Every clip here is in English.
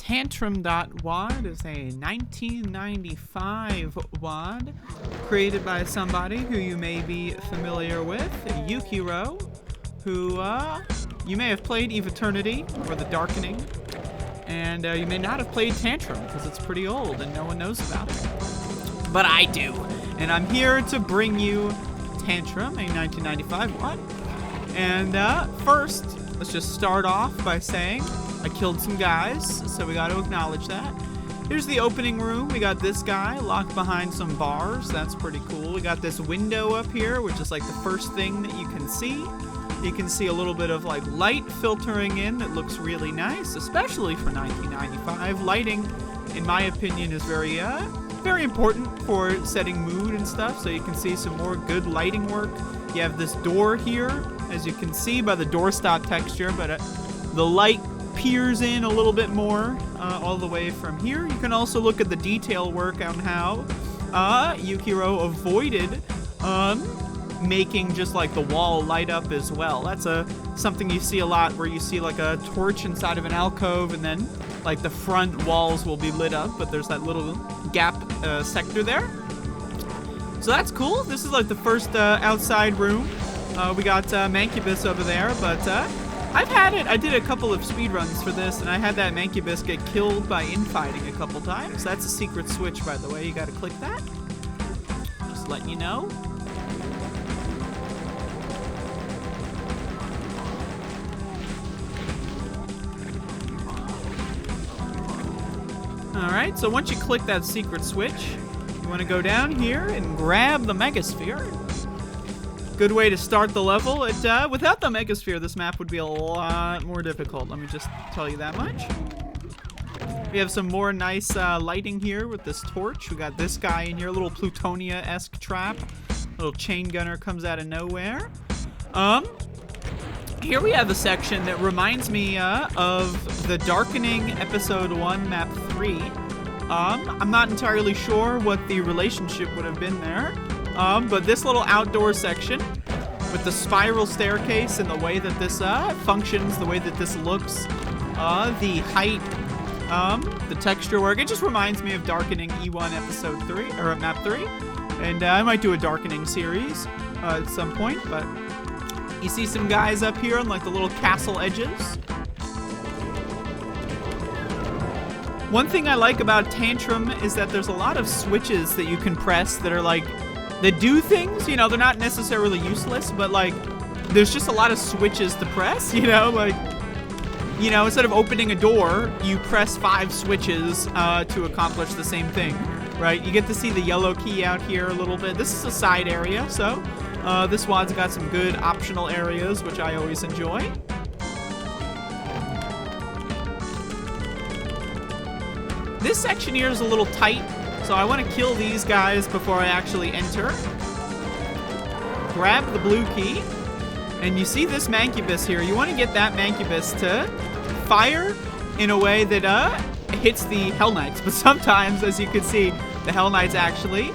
TANTRUM.WAD is a 1995 WAD created by somebody who you may be familiar with, Ukiro, who you may have played Eve Eternity or The Darkening, and you may not have played Tantrum because it's pretty old and no one knows about it. But I do, and I'm here to bring you Tantrum, a 1995 WAD. And first, let's just start off by saying I killed some guys, so we got to acknowledge that. Here's the opening room. We got this guy locked behind some bars. That's pretty cool. We got this window up here, which is like the first thing that you can see. You can see a little bit of like light filtering in that looks really nice, especially for 1995. Lighting, in my opinion, is very important for setting mood and stuff, so you can see some more good lighting work. You have this door here, as you can see by the doorstop texture, but the light peers in a little bit more all the way from here. You can also look at the detail work on how Ukiro avoided making just like the wall light up as well. That's something you see a lot, where you see like a torch inside of an alcove and then like the front walls will be lit up, but there's that little gap sector there. So that's cool. This is like the first outside room. We got Mancubus over there, but I've had it. I did a couple of speedruns for this, and I had that Mancubus get killed by infighting a couple times. That's a secret switch, by the way. You gotta click that. Just letting you know. Alright, so once you click that secret switch, you want to go down here and grab the Megasphere. Good way to start the level. Without the Megasphere, this map would be a lot more difficult. Let me just tell you that much. We have some more nice lighting here with this torch. We got this guy in here, a little Plutonia-esque trap. Little chain gunner comes out of nowhere. Here we have a section that reminds me of The Darkening Episode 1, Map 3. I'm not entirely sure what the relationship would have been there. But this little outdoor section with the spiral staircase and the way that this functions, the way that this looks, the height, the texture work, it just reminds me of Darkening E1 Episode 3, or Map 3. And I might do a Darkening series at some point, but you see some guys up here on like the little castle edges. One thing I like about Tantrum is that there's a lot of switches that you can press that are like, that do things, you know, they're not necessarily useless, but like, there's just a lot of switches to press, you know, like, you know, instead of opening a door, you press 5 switches to accomplish the same thing, right? You get to see the yellow key out here a little bit. This is a side area, so this WAD's got some good optional areas, which I always enjoy. This section here is a little tight, so I want to kill these guys before I actually enter. Grab the blue key, and you see this Mancubus here. You want to get that Mancubus to fire in a way that hits the Hell Knights, but sometimes, as you can see, the Hell Knights actually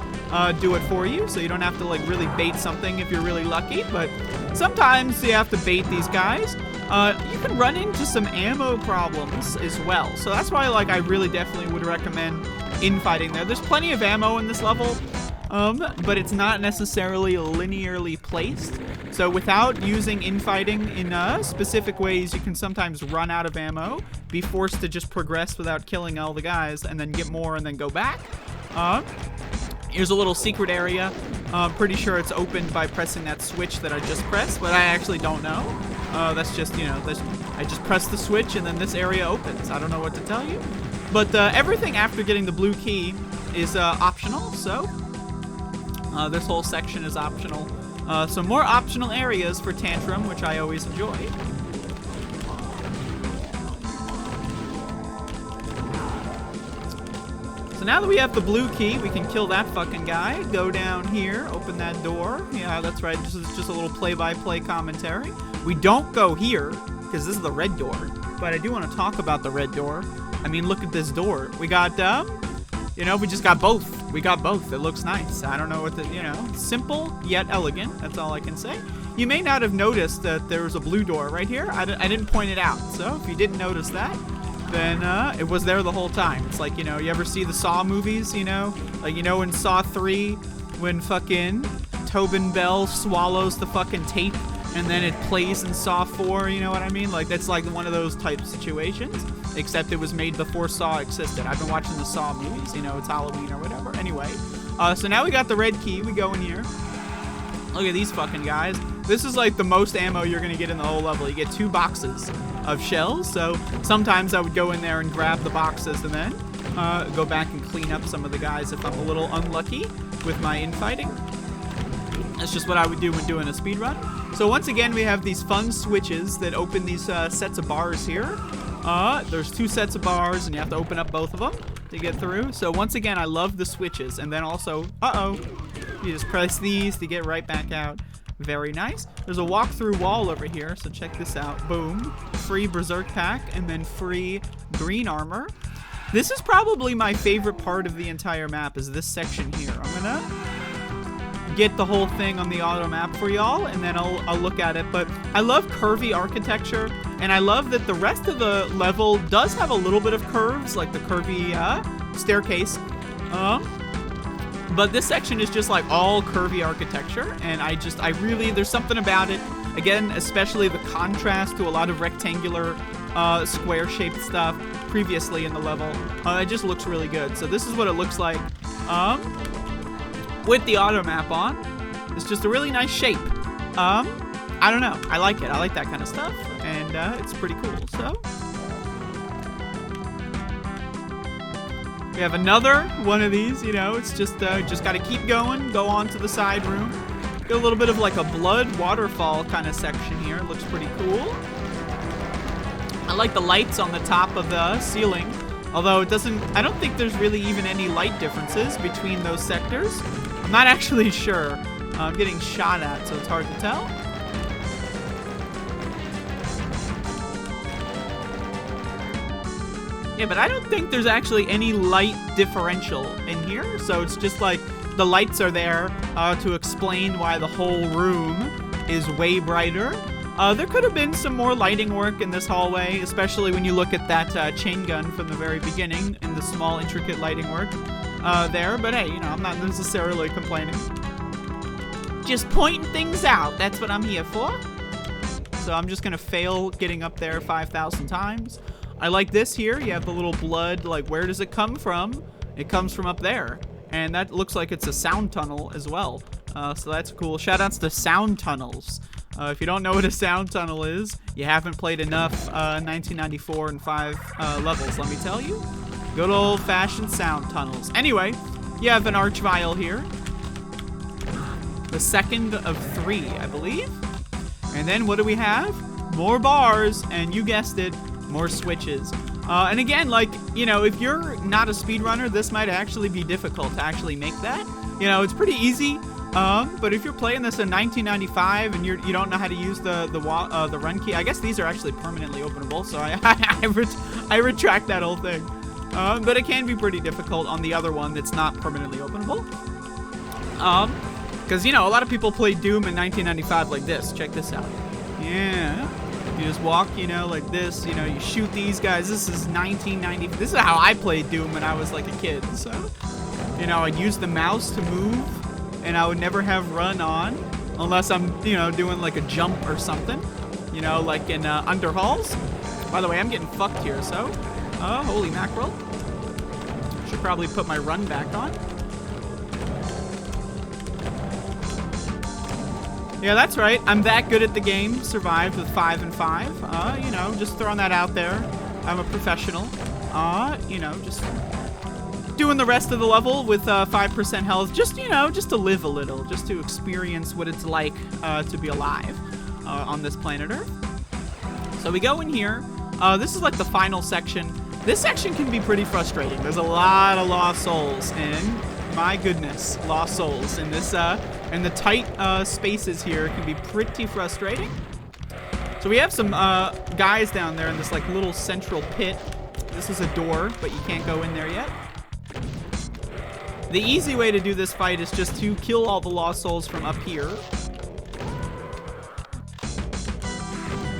do it for you, so you don't have to like really bait something if you're really lucky, but sometimes you have to bait these guys. You can run into some ammo problems as well, so that's why like I really definitely would recommend infighting there. There's plenty of ammo in this level, but it's not necessarily linearly placed, so without using infighting in specific ways, you can sometimes run out of ammo, be forced to just progress without killing all the guys, and then get more and then go back. Here's a little secret area. I'm pretty sure it's opened by pressing that switch that I just pressed, but I actually don't know. That's just, you know, I just press the switch and then this area opens. I don't know what to tell you. But everything after getting the blue key is optional, so this whole section is optional. So more optional areas for Tantrum, which I always enjoy. So now that we have the blue key, we can kill that fucking guy. Go down here, open that door. Yeah, that's right. This is just a little play-by-play commentary. We don't go here, because this is the red door. But I do want to talk about the red door. I mean, look at this door. We got, you know, we just got both. We got both. It looks nice. I don't know what the, you know, simple yet elegant. That's all I can say. You may not have noticed that there was a blue door right here. I didn't point it out. So if you didn't notice that, then it was there the whole time. It's like, you know, you ever see the Saw movies, you know? Like, you know, in Saw 3, when fucking Tobin Bell swallows the fucking tape and then it plays in Saw 4, you know what I mean? Like, that's like one of those type of situations, except it was made before Saw existed. I've been watching the Saw movies, you know, it's Halloween or whatever. Anyway, so now we got the red key. We go in here. Look at these fucking guys. This is like the most ammo you're gonna get in the whole level. You get 2 boxes of shells, so sometimes I would go in there and grab the boxes and then go back and clean up some of the guys if I'm a little unlucky with my infighting. That's just what I would do when doing a speed run. So once again, we have these fun switches that open these sets of bars here. There's 2 sets of bars, and you have to open up both of them to get through. So once again, I love the switches. And then also, you just press these to get right back out. Very nice. There's a walk-through wall over here, so check this out. Boom. Free Berserk pack, and then free green armor. This is probably my favorite part of the entire map, is this section here. I'm gonna get the whole thing on the auto map for y'all, and then I'll look at it. But I love curvy architecture, and I love that the rest of the level does have a little bit of curves, like the curvy staircase. But this section is just like all curvy architecture, and I really, there's something about it. Again, especially the contrast to a lot of rectangular, square-shaped stuff previously in the level. It just looks really good. So this is what it looks like with the auto map on. It's just a really nice shape. I don't know. I like it. I like that kind of stuff, and it's pretty cool. So we have another one of these, you know, it's just got to keep going, go on to the side room. Get a little bit of like a blood waterfall kind of section here. It looks pretty cool. I like the lights on the top of the ceiling, although I don't think there's really even any light differences between those sectors. I'm not actually sure. I'm getting shot at, so it's hard to tell. Yeah, but I don't think there's actually any light differential in here, so it's just like the lights are there to explain why the whole room is way brighter. There could have been some more lighting work in this hallway, especially when you look at that chain gun from the very beginning and the small intricate lighting work there, but hey, you know, I'm not necessarily complaining. Just pointing things out, that's what I'm here for. So I'm just gonna fail getting up there 5,000 times. I like this here. You have the little blood, like, where does it come from? It comes from up there. And that looks like it's a sound tunnel as well. So that's cool. Shoutouts to sound tunnels. If you don't know what a sound tunnel is, you haven't played enough 1994 and 5 levels, let me tell you. Good old-fashioned sound tunnels. Anyway, you have an arch vial here. The second of 3, I believe. And then what do we have? More bars, and you guessed it, more switches. And again, like, you know, if you're not a speedrunner, this might actually be difficult to actually make that. You know, it's pretty easy. But if you're playing this in 1995 and you don't know how to use the run key, I guess these are actually permanently openable, so I retract that whole thing. But it can be pretty difficult on the other one that's not permanently openable. Because, you know, a lot of people play Doom in 1995 like this. Check this out. Yeah. You just walk, you know, like this, you know, you shoot these guys. This is 1990. This is how I played Doom when I was like a kid. So, you know, I'd use the mouse to move, and I would never have run on unless I'm, you know, doing like a jump or something, you know, like in Underhalls. By the way, I'm getting fucked here, so, holy mackerel. Should probably put my run back on. Yeah, that's right. I'm that good at the game. Survived with 5 and 5. You know, just throwing that out there. I'm a professional. You know, just doing the rest of the level with 5% health. Just, you know, just to live a little. Just to experience what it's like to be alive on this planet Earth. So we go in here. This is like the final section. This section can be pretty frustrating. There's a lot of lost souls, and my goodness, lost souls in this, and the tight spaces here can be pretty frustrating. So we have some guys down there in this like little central pit. This is a door, but you can't go in there yet. The easy way to do this fight is just to kill all the lost souls from up here.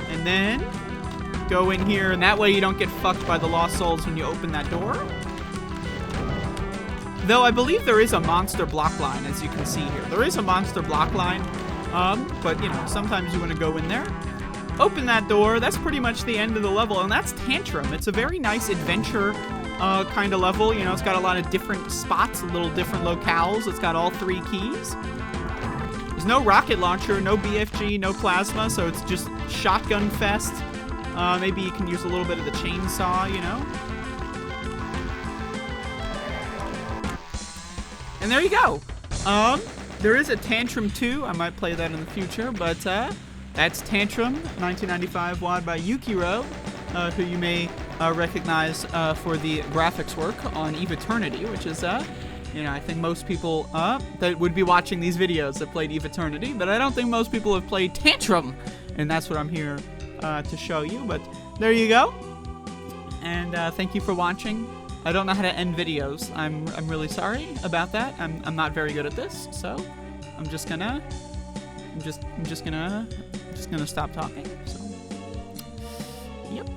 And then go in here, and that way you don't get fucked by the lost souls when you open that door. Though I believe there is a monster block line, as you can see here. There is a monster block line, but you know, sometimes you want to go in there. Open that door, that's pretty much the end of the level, and that's Tantrum. It's a very nice adventure kind of level. You know, it's got a lot of different spots, little different locales. It's got all 3 keys. There's no rocket launcher, no BFG, no plasma, so it's just shotgun fest. Maybe you can use a little bit of the chainsaw, you know. And there you go. There is a Tantrum 2. I might play that in the future, but that's Tantrum 1995 WAD by Ukiro, who you may recognize for the graphics work on Eve Eternity, which is, you know, I think most people that would be watching these videos have played Eve Eternity, but I don't think most people have played Tantrum, and that's what I'm here to show you. But there you go, and thank you for watching. I don't know how to end videos. I'm really sorry about that. I'm not very good at this, so I'm just gonna stop talking. So, yep.